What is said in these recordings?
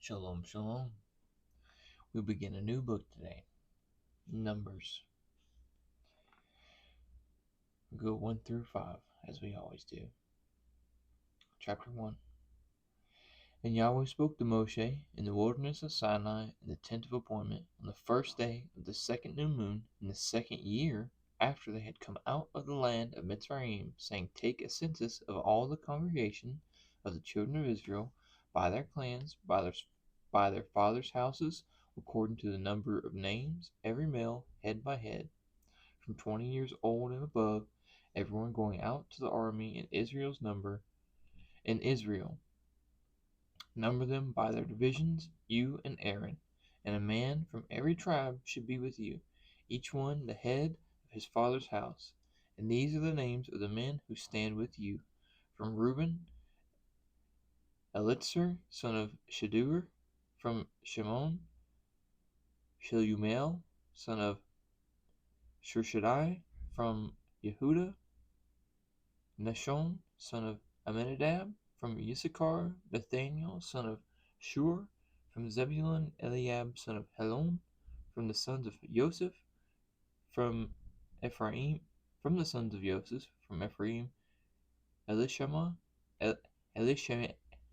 Shalom, shalom. We begin a new book today, Numbers. We go 1 through 5, as we always do. Chapter 1. And Yahweh spoke to Moshe in the wilderness of Sinai in the tent of appointment on the first day of the second new moon in the second year after they had come out of the land of Mitzrayim, saying, Take a census of all the congregation of the children of Israel by their clans, by their fathers' houses, according to the number of names, every male, head by head, from 20 years old and above, everyone going out to the army in Israel. Number them by their divisions, you and Aaron, and a man from every tribe should be with you, each one the head of his father's house. And these are the names of the men who stand with you. From Reuben, Elitzer, son of Shedeur; from Shimon, Shelumiel, son of Shurshadai; from Yehuda, Nashon, son of Amminadab; from Issachar, Nathaniel, son of Shur; from Zebulun, Eliab, son of Helon; from the sons of Joseph; from Ephraim, Elishama,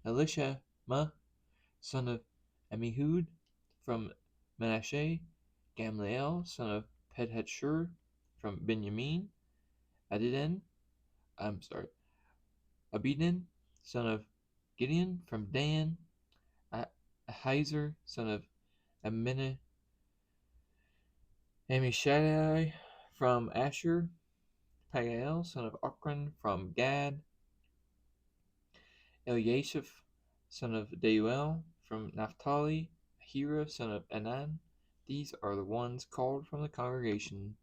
Elishama, son of Ammihud; from Manasseh, Gamliel, son of Pedhashur; from Benjamin, Abidan, son of Gideon; from Dan, Ahiezer, son of Ammishaddai; from Asher, Pagael, son of Ochran; from Gad, Eliashaph, son of Deuel; from Naphtali, Ahira, son of Enan. These are the ones called from the congregation,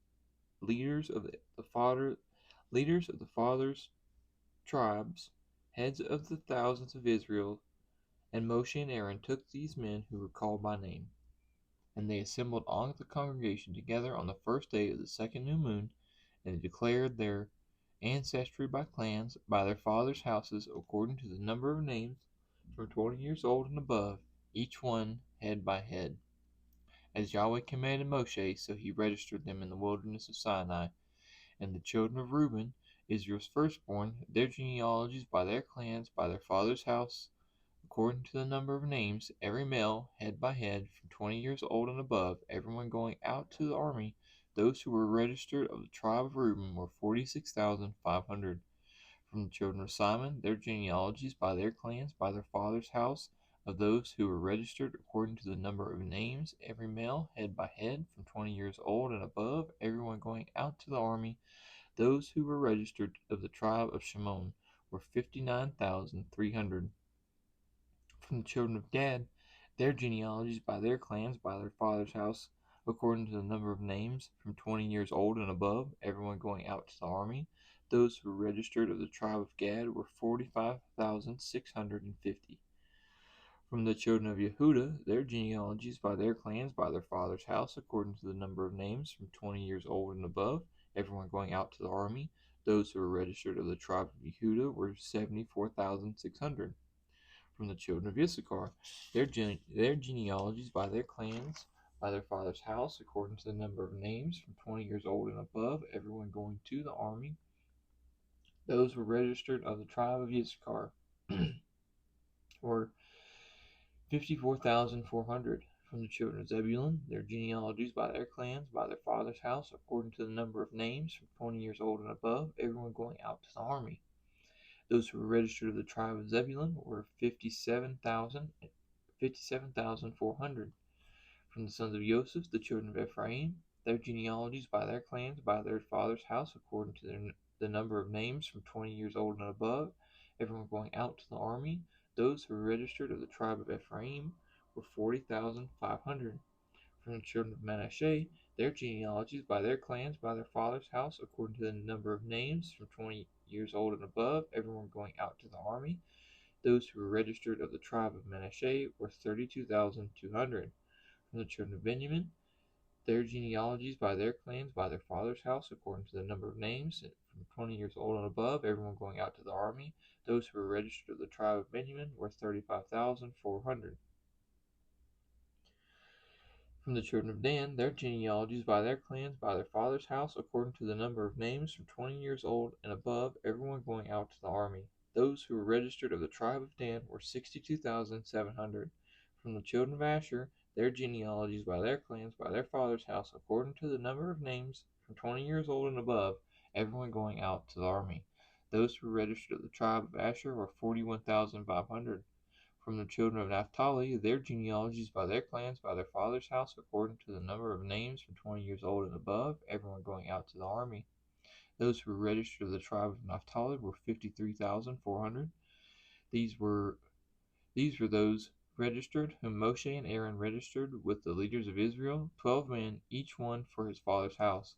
leaders of the fathers' tribes, heads of the thousands of Israel. And Moshe and Aaron took these men who were called by name, and they assembled all the congregation together on the first day of the second new moon, and they declared their ancestry by clans, by their fathers' houses, according to the number of names, from 20 years old and above, each one head by head. As Yahweh commanded Moshe, so he registered them in the wilderness of Sinai. And the children of Reuben, Israel's firstborn, their genealogies by their clans, by their fathers' house, according to the number of names, every male, head by head, from 20 years old and above, everyone going out to the army. Those who were registered of the tribe of Reuben were 46,500. From the children of Simon, their genealogies by their clans, by their fathers' house, of those who were registered according to the number of names, every male, head by head, from 20 years old and above, everyone going out to the army. Those who were registered of the tribe of Shimon were 59,300. From the children of Gad, their genealogies by their clans, by their father's house, according to the number of names, from 20 years old and above, everyone going out to the army. Those who were registered of the tribe of Gad were 45,650. From the children of Yehuda, their genealogies by their clans, by their father's house, according to the number of names, from 20 years old and above, everyone going out to the army. Those who were registered of the tribe of Yehuda were 74,600. From the children of Issachar, their genealogies by their clans, by their father's house, according to the number of names, from 20 years old and above, everyone going to the army. Those were registered of the tribe of Issachar were 54,400. From the children of Zebulun, their genealogies by their clans, by their father's house, according to the number of names, from 20 years old and above, everyone going out to the army. Those who were registered of the tribe of Zebulun were 57,400. From the sons of Joseph, the children of Ephraim, their genealogies by their clans, by their father's house, according to the number of names, from 20 years old and above, everyone going out to the army. Those who were registered of the tribe of Ephraim were 40,500. From the children of Manasseh, their genealogies by their clans, by their father's house, according to the number of names, from 20 years old and above, everyone going out to the army. Those who were registered of the tribe of Manasseh were 32,200. From the children of Benjamin, their genealogies by their clans, by their father's house, according to the number of names, from 20 years old and above, everyone going out to the army. Those who were registered of the tribe of Benjamin were 35,400. From the children of Dan, their genealogies by their clans, by their father's house, according to the number of names, from 20 years old and above, everyone going out to the army. Those who were registered of the tribe of Dan were 62,700. From the children of Asher, their genealogies by their clans, by their father's house, according to the number of names, from 20 years old and above, everyone going out to the army. Those who were registered of the tribe of Asher were 41,500. From the children of Naphtali, their genealogies by their clans, by their father's house, according to the number of names, from 20 years old and above, everyone going out to the army. Those who were registered of the tribe of Naphtali were 53,400. These were those registered whom Moshe and Aaron registered with the leaders of Israel, 12 men, each one for his father's house.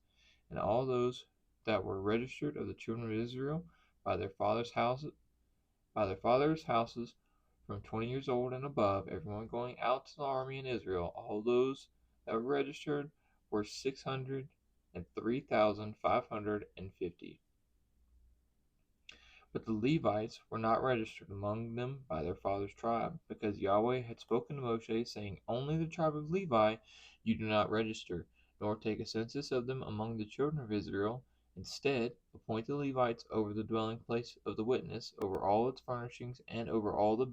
And all those that were registered of the children of Israel by their father's houses, from 20 years old and above, everyone going out to the army in Israel, all those that were registered were 603,550. But the Levites were not registered among them by their father's tribe, because Yahweh had spoken to Moshe, saying, Only the tribe of Levi you do not register, nor take a census of them among the children of Israel. Instead, appoint the Levites over the dwelling place of the witness, over all its furnishings, and over all the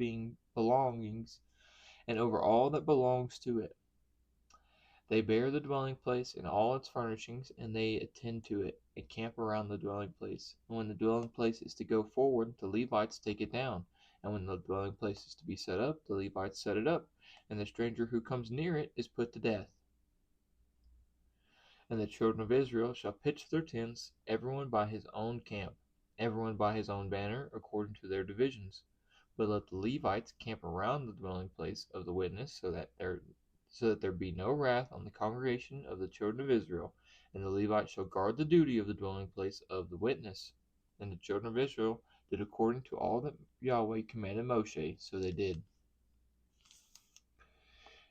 belongings, and over all that belongs to it. They bear the dwelling place and all its furnishings, and they attend to it, and camp around the dwelling place. And when the dwelling place is to go forward, the Levites take it down. And when the dwelling place is to be set up, the Levites set it up, and the stranger who comes near it is put to death. And the children of Israel shall pitch their tents, everyone by his own camp, everyone by his own banner, according to their divisions. But let the Levites camp around the dwelling place of the witness, so that there be no wrath on the congregation of the children of Israel. And the Levites shall guard the duty of the dwelling place of the witness. And the children of Israel did according to all that Yahweh commanded Moshe, so they did.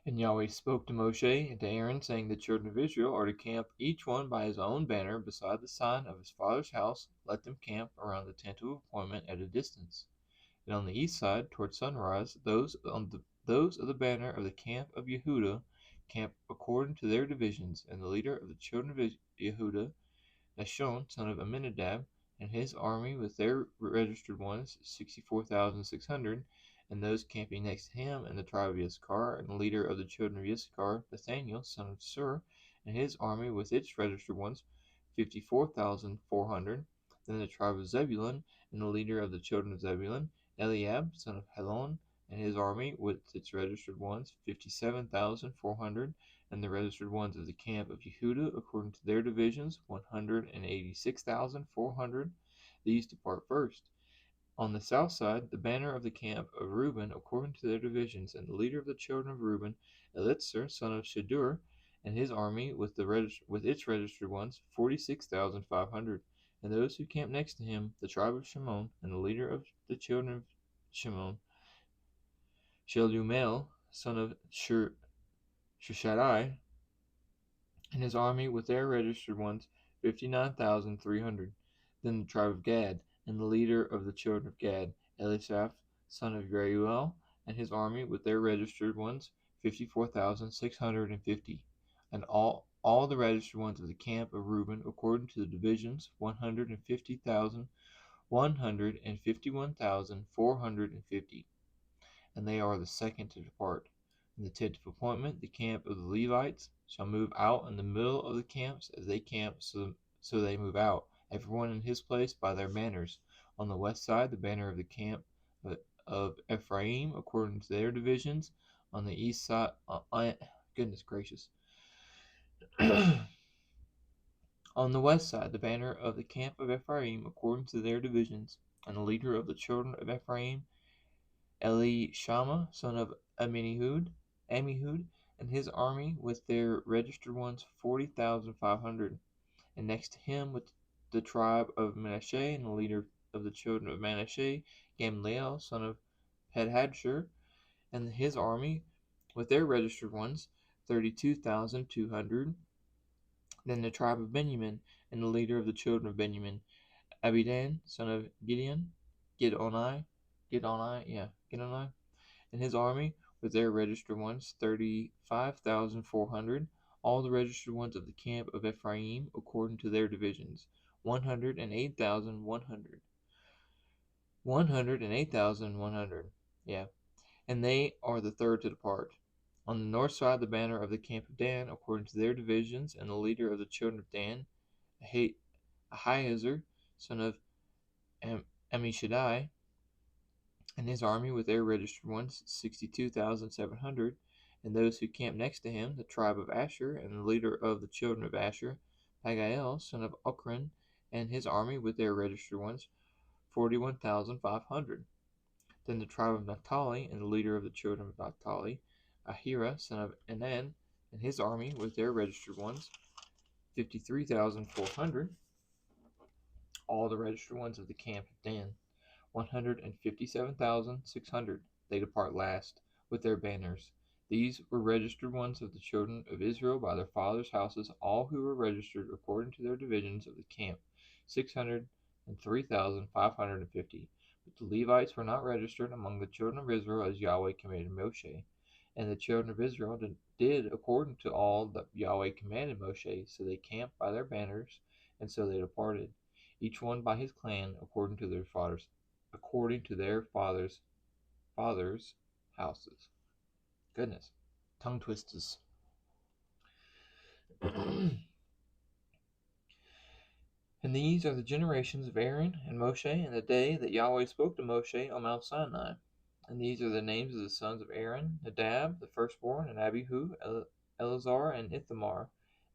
And Yahweh spoke to Moshe and to Aaron, saying, The children of Israel are to camp each one by his own banner beside the sign of his father's house. Let them camp around the tent of appointment at a distance. And on the east side, toward sunrise, those of the banner of the camp of Yehuda camp according to their divisions. And the leader of the children of Yehuda, Nashon, son of Amminadab, and his army with their registered ones, 64,600. And those camping next to him in the tribe of Issachar, and the leader of the children of Issachar, Nathaniel, son of Sur, and his army with its registered ones, 54,400. Then the tribe of Zebulun, and the leader of the children of Zebulun, Eliab, son of Helon, and his army with its registered ones, 57,400. And the registered ones of the camp of Yehuda, according to their divisions, 186,400. These depart first. On the south side, the banner of the camp of Reuben, according to their divisions, and the leader of the children of Reuben, Elitzur, son of Shadur, and his army with its registered ones, 46,500. And those who camp next to him, the tribe of Shimon, and the leader of the children of Shimon, Shelumiel, son of Shushaddai, and his army with their registered ones, 59,300. Then the tribe of Gad, and the leader of the children of Gad, Elisaph, son of Reuel, and his army with their registered ones, 54,650. And all the registered ones of the camp of Reuben, according to the divisions, 151,450. And they are the second to depart. In the tent of appointment, the camp of the Levites shall move out in the middle of the camps as they camp, so they move out, everyone in his place by their banners. On the west side, the banner of the camp of Ephraim, according to their divisions. On the east side, goodness gracious. On the west side, the banner of the camp of Ephraim, according to their divisions. And the leader of the children of Ephraim, Elishama, son of Ammihud, and his army with their registered ones, 40,500. And next to him, with the tribe of Manasseh, and the leader of the children of Manasseh, Gamaliel, son of Pedhadshur, and his army with their registered ones, 32,200. Then the tribe of Benjamin, and the leader of the children of Benjamin, Abidan, son of Gidoni, and his army with their registered ones 35,400. All the registered ones of the camp of Ephraim, according to their divisions, 108,100. 108,100. Yeah. And they are the third to depart. On the north side, the banner of the camp of Dan, according to their divisions, and the leader of the children of Dan, Ahiezer, son of Ammishaddai, and his army with their registered ones, 62,700. And those who camped next to him, the tribe of Asher, and the leader of the children of Asher, Pagael, son of Ochran, and his army with their registered ones, 41,500. Then the tribe of Naphtali, and the leader of the children of Naphtali, Ahira, son of Enan, and his army with their registered ones, 53,400. All the registered ones of the camp of Dan, 157,600. They depart last, with their banners. These were registered ones of the children of Israel by their fathers' houses, all who were registered according to their divisions of the camp, 603,550. But the Levites were not registered among the children of Israel as Yahweh commanded Moshe. And the children of Israel did according to all that Yahweh commanded Moshe, so they camped by their banners, and so they departed, each one by his clan, according to their fathers' houses. Goodness, tongue twisters. And these are the generations of Aaron and Moshe in the day that Yahweh spoke to Moshe on Mount Sinai. And these are the names of the sons of Aaron: Nadab, the firstborn, and Abihu, Eleazar, and Ithamar.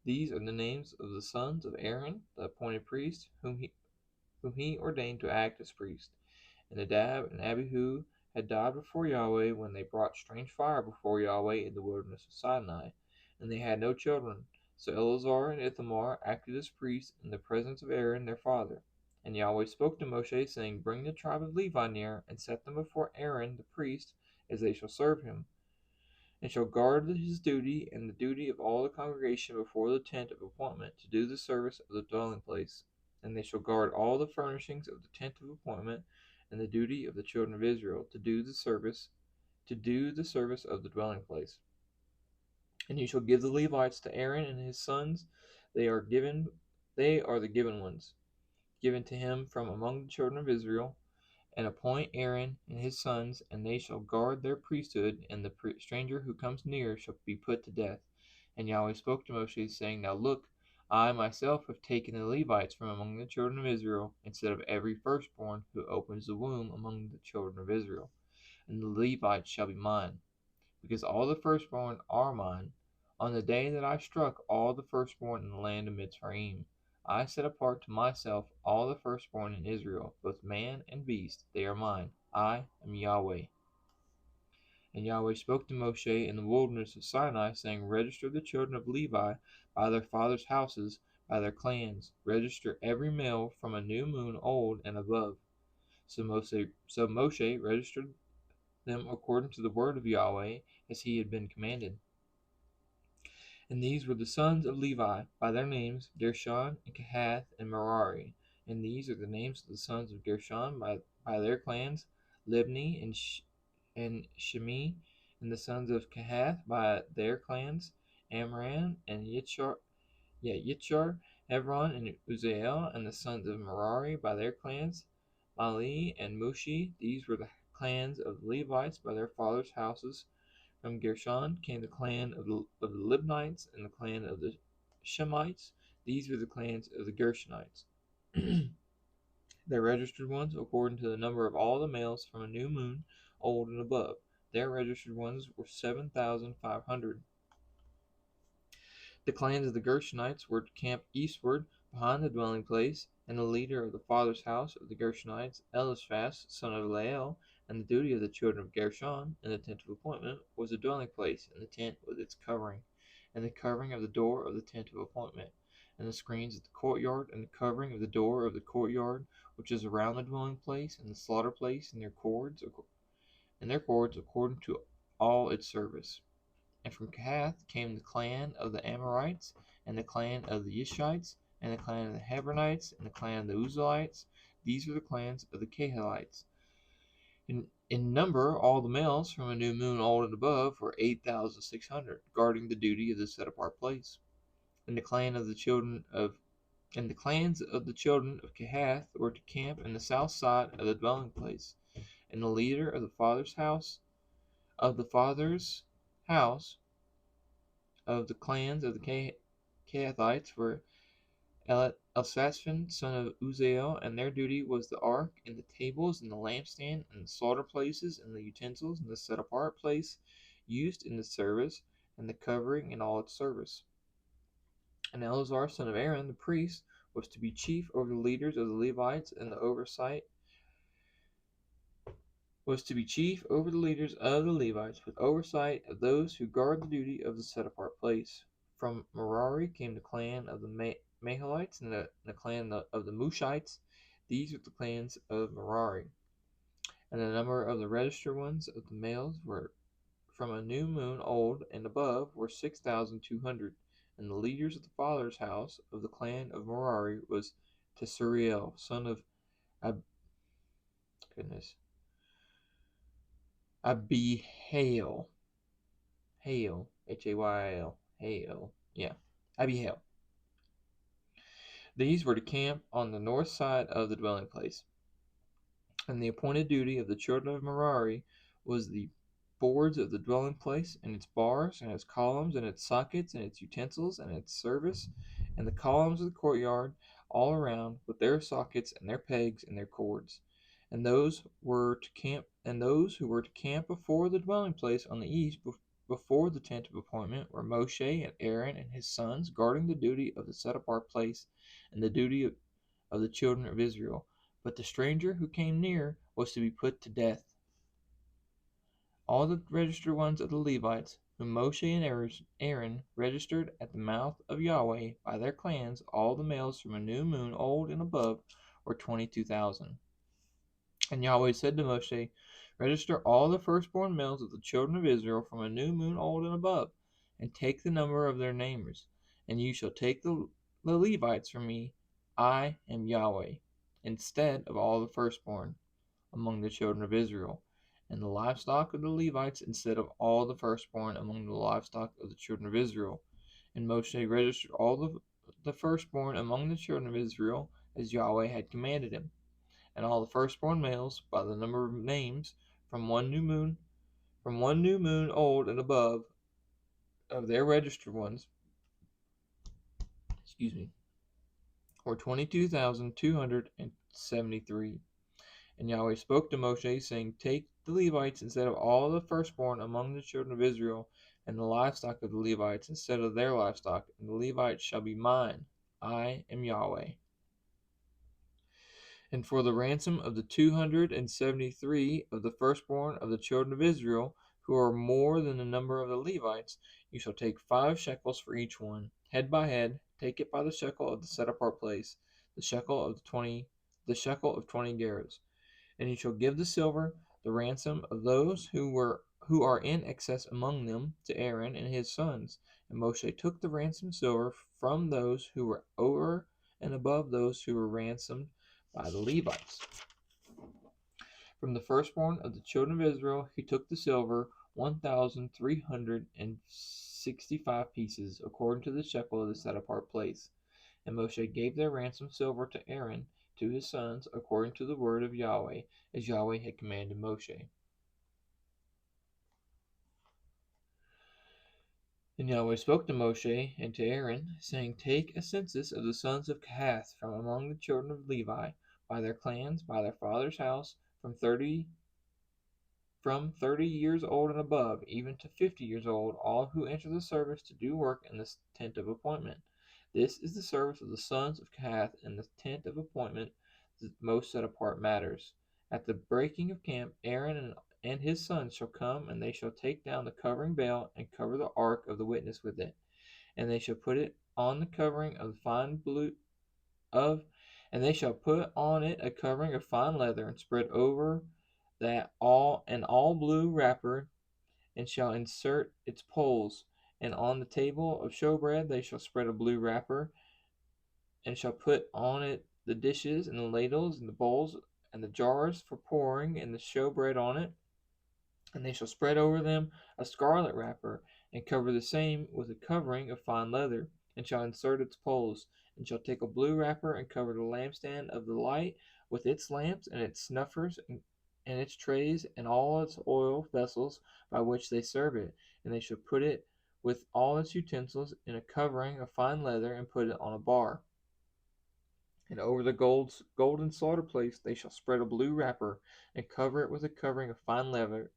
These are the names of the sons of Aaron, the appointed priest, whom he ordained to act as priest. And Nadab and Abihu had died before Yahweh when they brought strange fire before Yahweh in the wilderness of Sinai. And they had no children. So Eleazar and Ithamar acted as priests in the presence of Aaron their father. And Yahweh spoke to Moshe, saying, Bring the tribe of Levi near, and set them before Aaron the priest, as they shall serve him, and shall guard his duty and the duty of all the congregation before the tent of appointment, to do the service of the dwelling place. And they shall guard all the furnishings of the tent of appointment, and the duty of the children of Israel, to do the service of the dwelling place. And you shall give the Levites to Aaron and his sons; they are the given ones, given to him from among the children of Israel. And appoint Aaron and his sons, and they shall guard their priesthood, and the stranger who comes near shall be put to death. And Yahweh spoke to Moshe, saying, Now look, I myself have taken the Levites from among the children of Israel, instead of every firstborn who opens the womb among the children of Israel. And the Levites shall be mine, because all the firstborn are mine. On the day that I struck all the firstborn in the land of Mitzrayim, I set apart to myself all the firstborn in Israel, both man and beast. They are mine. I am Yahweh. And Yahweh spoke to Moshe in the wilderness of Sinai, saying, Register the children of Levi by their fathers' houses, by their clans. Register every male from a new moon old and above. So Moshe registered them according to the word of Yahweh, as he had been commanded. And these were the sons of Levi by their names, Gershon, and Kohath, and Merari. And these are the names of the sons of Gershon by their clans, Libni and Shimi. And the sons of Kohath by their clans, Amram and Yitzhar, Hebron and Uzziel. And the sons of Merari by their clans, Mali and Mushi. These were the clans of the Levites by their fathers' houses. From Gershon came the clan of the Libnites and the clan of the Shemites. These were the clans of the Gershonites. Their registered ones, according to the number of all the males from a new moon, old and above. Their registered ones were 7,500. The clans of the Gershonites were to camp eastward behind the dwelling place, and the leader of the father's house of the Gershonites, Eliphaz, son of Lael. And the duty of the children of Gershon in the tent of appointment was the dwelling place, and the tent with its covering, and the covering of the door of the tent of appointment, and the screens of the courtyard, and the covering of the door of the courtyard, which is around the dwelling place, and the slaughter place, and their cords according to all its service. And from Kohath came the clan of the Amorites, and the clan of the Yishites, and the clan of the Hebronites, and the clan of the Uzzielites. These are the clans of the Kohathites. And In number, all the males from a new moon old and above were 8,600, guarding the duty of the set apart place. And the clans of the children of Kehath were to camp in the south side of the dwelling place. And the leader of the father's house of the clans of the Kehathites were Elsaphan, son of Uzziel, and their duty was the ark, and the tables, and the lampstand, and the slaughter places, and the utensils, and the set apart place used in the service, and the covering in all its service. And Eleazar, son of Aaron, the priest, was to be chief over the leaders of the Levites, and with oversight of those who guard the duty of the set apart place. From Merari came the clan of the Mahalites and the clan of the Mushites. These were the clans of Merari. And the number of the registered ones of the males were from a new moon old and above were 6,200. And the leaders of the father's house of the clan of Merari was Tesuriel, son of Abihail. Hail, Hayl, Hail, yeah, Abihail. These were to camp on the north side of the dwelling place. And the appointed duty of the children of Merari was the boards of the dwelling place, and its bars, and its columns, and its sockets, and its utensils, and its service, and the columns of the courtyard all around, with their sockets, and their pegs, and their cords. And those who were to camp before the dwelling place on the east, before the tent of appointment, were Moshe and Aaron and his sons, guarding the duty of the set apart place, and the duty of the children of Israel. But the stranger who came near was to be put to death. All the registered ones of the Levites, whom Moshe and Aaron registered at the mouth of Yahweh by their clans, all the males from a new moon old and above, were 22,000. And Yahweh said to Moshe, register all the firstborn males of the children of Israel from a new moon old and above, and take the number of their namers. And you shall take the Levites from me. I am Yahweh, instead of all the firstborn among the children of Israel, and the livestock of the Levites instead of all the firstborn among the livestock of the children of Israel. And Moshe registered all the firstborn among the children of Israel, as Yahweh had commanded him, and all the firstborn males by the number of names from one new moon old and above of their registered ones, were 22,273. And Yahweh spoke to Moshe, saying, take the Levites instead of all the firstborn among the children of Israel, and the livestock of the Levites instead of their livestock, and the Levites shall be mine. I am Yahweh. And for the ransom of the 273 of the firstborn of the children of Israel, who are more than the number of the Levites, you shall take 5 shekels for each one, head by head. Take it by the shekel of the set apart place, the shekel of 20 gerahs. And you shall give the silver, the ransom of those who are in excess among them, to Aaron and his sons. And Moshe took the ransom silver from those who were over and above those who were ransomed by the Levites. From the firstborn of the children of Israel he took the silver, 1,365 pieces, according to the shekel of the set apart place. And Moshe gave their ransom silver to Aaron, to his sons, according to the word of Yahweh, as Yahweh had commanded Moshe. And Yahweh spoke to Moshe and to Aaron, saying, take a census of the sons of Kehath from among the children of Levi, by their clans, by their father's house, from 30 years old and above, even to 50 years old, all who enter the service to do work in the tent of appointment. This is the service of the sons of Kehath in the tent of appointment, the most set apart matters. At the breaking of camp, Aaron and his sons shall come, and they shall take down the covering veil and cover the ark of the witness with it. And they shall put it on the covering of fine blue and they shall put on it a covering of fine leather, and spread over that all blue wrapper, and shall insert its poles. And on the table of showbread they shall spread a blue wrapper, and shall put on it the dishes, and the ladles, and the bowls, and the jars for pouring, and the showbread on it. And they shall spread over them a scarlet wrapper, and cover the same with a covering of fine leather, and shall insert its poles, and shall take a blue wrapper, and cover the lampstand of the light with its lamps, and its snuffers, and its trays, and all its oil vessels by which they serve it. And they shall put it with all its utensils in a covering of fine leather, and put it on a bar. And over the golden slaughter place they shall spread a blue wrapper, and cover it with a covering of fine leather.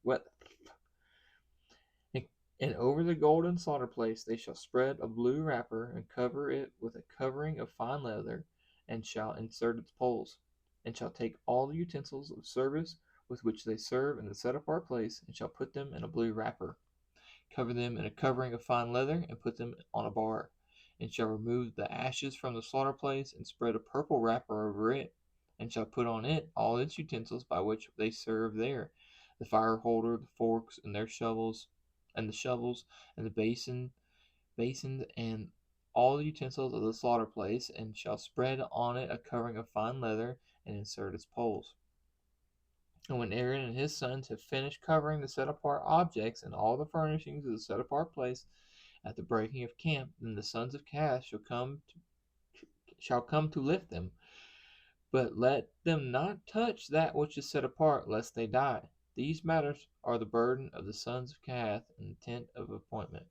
And over the golden slaughter place they shall spread a blue wrapper, and cover it with a covering of fine leather, and shall insert its poles. And shall take all the utensils of service with which they serve in the set apart place, and shall put them in a blue wrapper, cover them in a covering of fine leather, and put them on a bar. And shall remove the ashes from the slaughter place, and spread a purple wrapper over it, and shall put on it all its utensils by which they serve there, the fire holder, the forks, and their shovels, and the shovels, and the basins, and all the utensils of the slaughter place, and shall spread on it a covering of fine leather, and insert its poles. And when Aaron and his sons have finished covering the set apart objects and all the furnishings of the set apart place at the breaking of camp, then the sons of Kohath shall come to lift them. But let them not touch that which is set apart, lest they die. These matters are the burden of the sons of Kohath in the tent of appointment.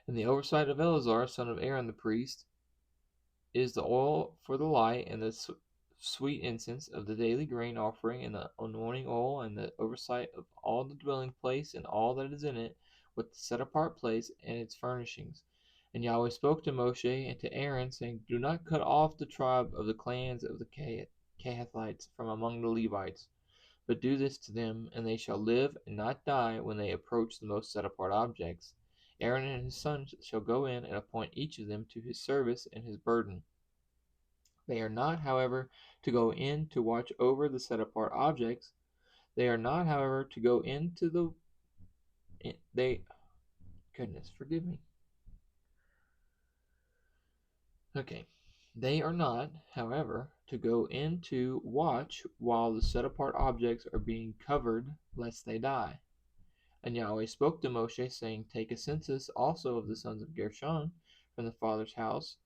And the oversight of Eleazar, son of Aaron the priest, is the oil for the light, and the sweet incense of the daily grain offering, and the anointing oil, and the oversight of all the dwelling place and all that is in it, with the set apart place and its furnishings. And Yahweh spoke to Moshe and to Aaron, saying, Do not cut off the tribe of the clans of the Kohathites from among the Levites, but do this to them, and they shall live and not die when they approach the most set apart objects. Aaron and his sons shall go in and appoint each of them to his service and his burden. They are not, however, to go in to watch over the set apart objects. They are not, however, to go into the they goodness, forgive me. Okay. They are not, however, to go in to watch while the set apart objects are being covered, lest they die. And Yahweh spoke to Moshe, saying, Take a census also of the sons of Gershon from their father's house,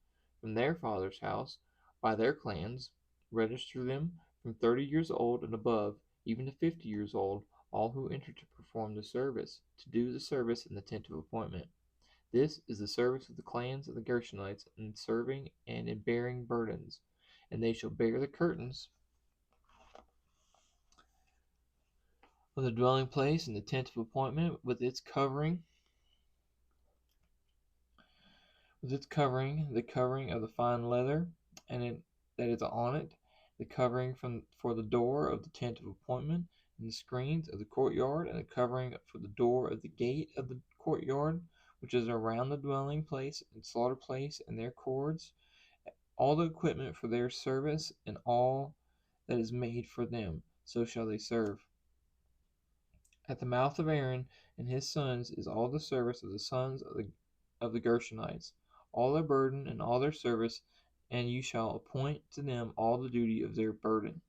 by their clans. Register them from 30 years old and above, even to 50 years old, all who enter to perform the service, to do the service in the tent of appointment. This is the service of the clans of the Gershonites in serving and in bearing burdens. And they shall bear the curtains of the dwelling place and the tent of appointment with its covering, the covering of the fine leather, that is on it, the covering for the door of the tent of appointment, and the screens of the courtyard, and the covering for the door of the gate of the courtyard, which is around the dwelling place and slaughter place, and their cords, all the equipment for their service, and all that is made for them, so shall they serve. At the mouth of Aaron and his sons is all the service of the sons of the Gershonites, all their burden and all their service, and you shall appoint to them all the duty of their burden.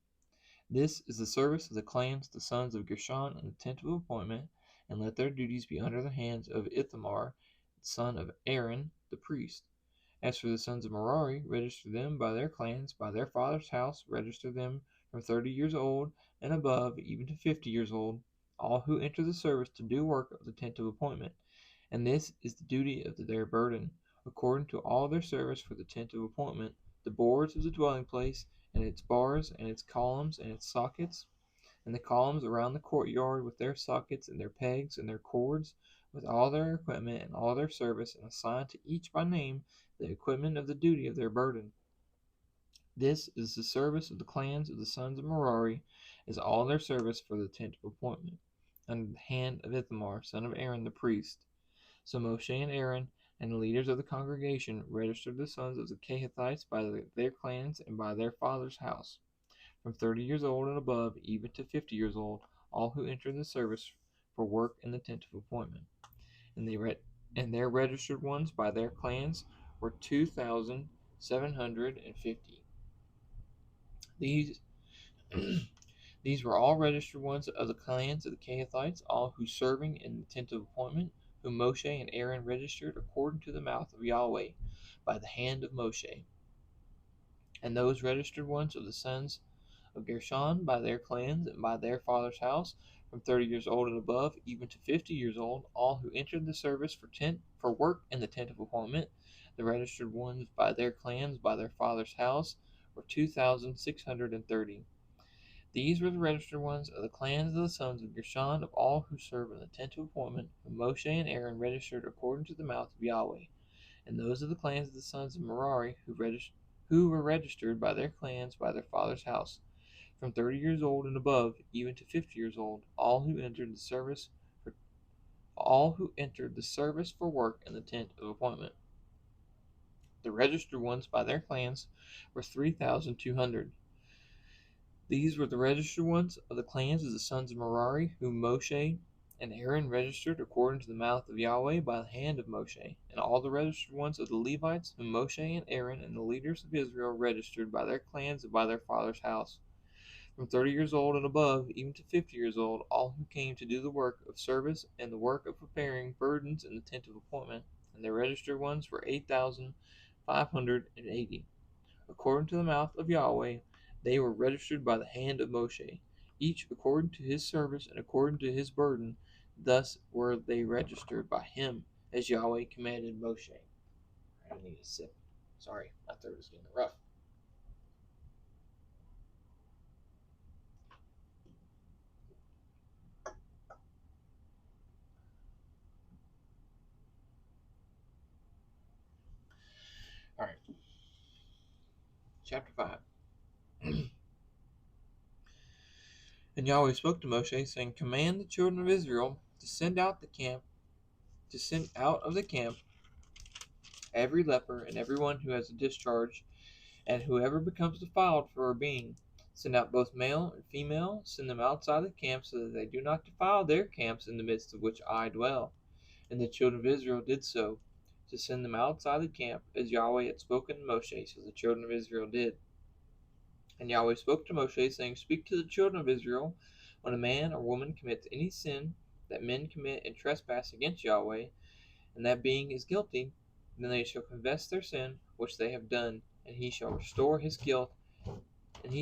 This is the service of the clans, the sons of Gershon, in the tent of appointment, and let their duties be under the hands of Ithamar, son of Aaron, the priest. As for the sons of Merari, register them by their clans, by their father's house, register them from 30 years old and above, even to 50 years old, all who enter the service to do work of the tent of appointment. And this is the duty of their burden, according to all their service for the tent of appointment, the boards of the dwelling place, and its bars, and its columns, and its sockets, and the columns around the courtyard with their sockets, and their pegs, and their cords, with all their equipment and all their service, and assign to each by name the equipment of the duty of their burden. This is the service of the clans of the sons of Merari, is all their service for the tent of appointment, under the hand of Ithamar, son of Aaron the priest. So Moshe and Aaron and the leaders of the congregation registered the sons of the Kohathites by their clans and by their father's house, from 30 years old and above, even to 50 years old, all who entered the service for work in the tent of appointment. And their registered ones by their clans were 2,750. These These were all registered ones of the clans of the Kehathites, all who serving in the tent of appointment, whom Moshe and Aaron registered according to the mouth of Yahweh by the hand of Moshe. And those registered ones of the sons of Gershon by their clans and by their father's house, from 30 years old and above, even to 50 years old, all who entered the service for work in the tent of appointment, the registered ones by their clans by their father's house, were 2,630. These were the registered ones of the clans of the sons of Gershon, of all who serve in the tent of appointment, whom Moshe and Aaron registered according to the mouth of Yahweh. And those of the clans of the sons of Merari who were registered by their clans by their father's house, from 30 years old and above, even to 50 years old, all who entered the service for work in the tent of appointment. The registered ones by their clans were 3,200. These were the registered ones of the clans of the sons of Merari, whom Moshe and Aaron registered according to the mouth of Yahweh by the hand of Moshe, and all the registered ones of the Levites, whom Moshe and Aaron and the leaders of Israel registered by their clans and by their father's house, from 30 years old and above, even to 50 years old, all who came to do the work of service and the work of preparing burdens in the tent of appointment, and their registered ones were 8,580. According to the mouth of Yahweh, they were registered by the hand of Moshe, each according to his service and according to his burden. Thus were they registered by him, as Yahweh commanded Moshe. I need a sip. Sorry, my throat is getting rough. All right. Chapter 5. And Yahweh spoke to Moshe, saying, Command the children of Israel to send out of the camp every leper and everyone who has a discharge, and whoever becomes defiled for a being. Send out both male and female, send them outside the camp, so that they do not defile their camps in the midst of which I dwell. And the children of Israel did so, to send them outside the camp, as Yahweh had spoken to Moshe, so the children of Israel did. And Yahweh spoke to Moshe, saying, Speak to the children of Israel, when a man or woman commits any sin that men commit in trespass against Yahweh, and that being is guilty, then they shall confess their sin which they have done, and he shall restore his guilt in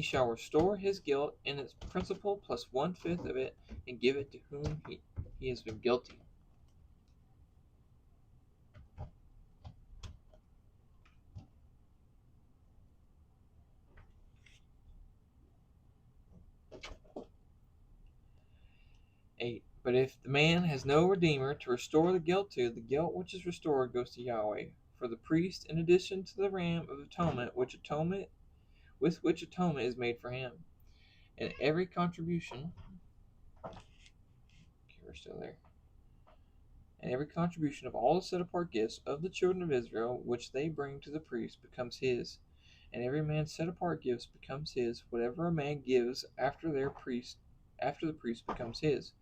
its principal plus 1/5 of it, and give it to whom he has been guilty. But if the man has no redeemer to restore the guilt to, the guilt which is restored goes to Yahweh. For the priest, in addition to the ram of atonement, with which atonement is made for him, and every contribution, we're still there, and every contribution of all the set apart gifts of the children of Israel, which they bring to the priest, becomes his. And every man's set apart gifts becomes his, whatever a man gives after the priest becomes his.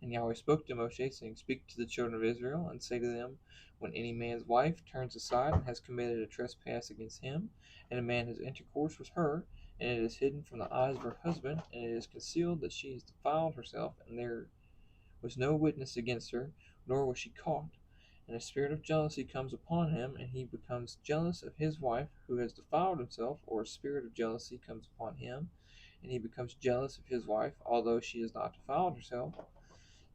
And Yahweh spoke to Moshe, saying, Speak to the children of Israel, and say to them, When any man's wife turns aside and has committed a trespass against him, and a man has intercourse with her, and it is hidden from the eyes of her husband, and it is concealed that she has defiled herself, and there was no witness against her, nor was she caught, and a spirit of jealousy comes upon him, and he becomes jealous of his wife who has defiled himself, or a spirit of jealousy comes upon him, and he becomes jealous of his wife, although she has not defiled herself,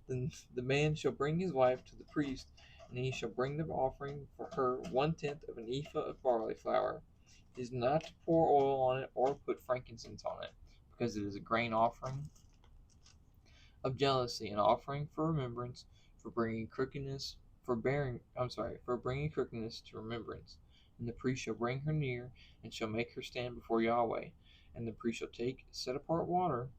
then the man shall bring his wife to the priest, and he shall bring the offering for her 1/10 of an ephah of barley flour. It is not to pour oil on it or put frankincense on it, because it is a grain offering of jealousy, an offering for remembrance, for bringing crookedness to remembrance. And the priest shall bring her near, and shall make her stand before Yahweh. And the priest shall take set apart water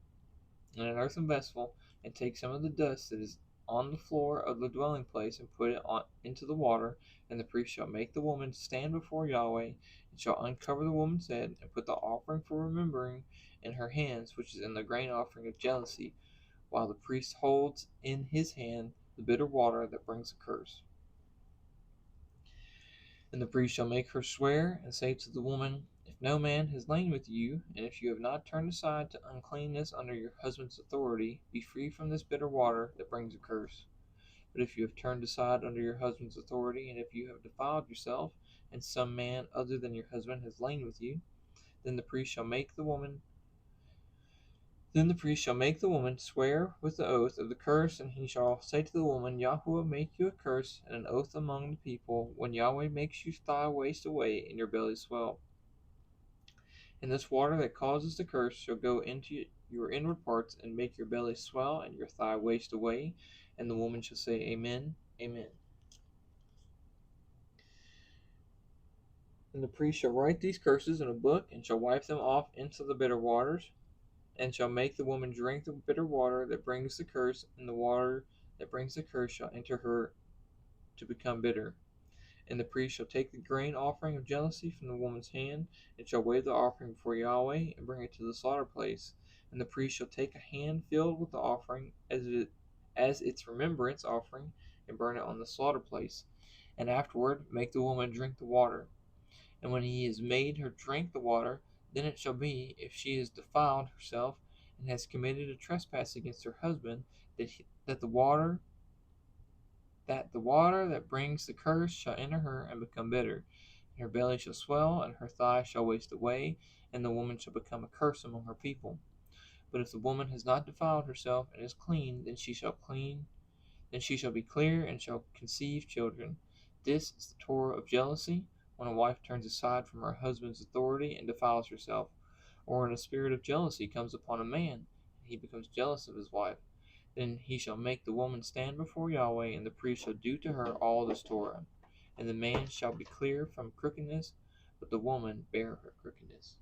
in an earthen vessel, and take some of the dust that is on the floor of the dwelling place, and put it into the water. And the priest shall make the woman stand before Yahweh, and shall uncover the woman's head, and put the offering for remembering in her hands, which is in the grain offering of jealousy, while the priest holds in his hand the bitter water that brings a curse. And the priest shall make her swear, and say to the woman, If no man has lain with you, and if you have not turned aside to uncleanness under your husband's authority, be free from this bitter water that brings a curse. But if you have turned aside under your husband's authority, and if you have defiled yourself, and some man other than your husband has lain with you, then the priest shall make the woman swear with the oath of the curse, and he shall say to the woman, Yahweh make you a curse and an oath among the people, when Yahweh makes your thigh waste away and your belly swell. And this water that causes the curse shall go into your inward parts, and make your belly swell and your thigh waste away. And the woman shall say, Amen, Amen. And the priest shall write these curses in a book, and shall wipe them off into the bitter waters, and shall make the woman drink the bitter water that brings the curse, and the water that brings the curse shall enter her to become bitter. And the priest shall take the grain offering of jealousy from the woman's hand, and shall wave the offering before Yahweh, and bring it to the slaughter place. And the priest shall take a hand filled with the offering as its remembrance offering, and burn it on the slaughter place. And afterward make the woman drink the water. And when he has made her drink the water, then it shall be, if she has defiled herself and has committed a trespass against her husband, that the water that brings the curse shall enter her and become bitter. And her belly shall swell, and her thigh shall waste away, and the woman shall become a curse among her people. But if the woman has not defiled herself and is clean, then she shall be clear and shall conceive children. This is the Torah of jealousy, when a wife turns aside from her husband's authority and defiles herself, or when a spirit of jealousy comes upon a man, and he becomes jealous of his wife. Then he shall make the woman stand before Yahweh, and the priest shall do to her all this Torah. And the man shall be clear from crookedness, but the woman bear her crookedness.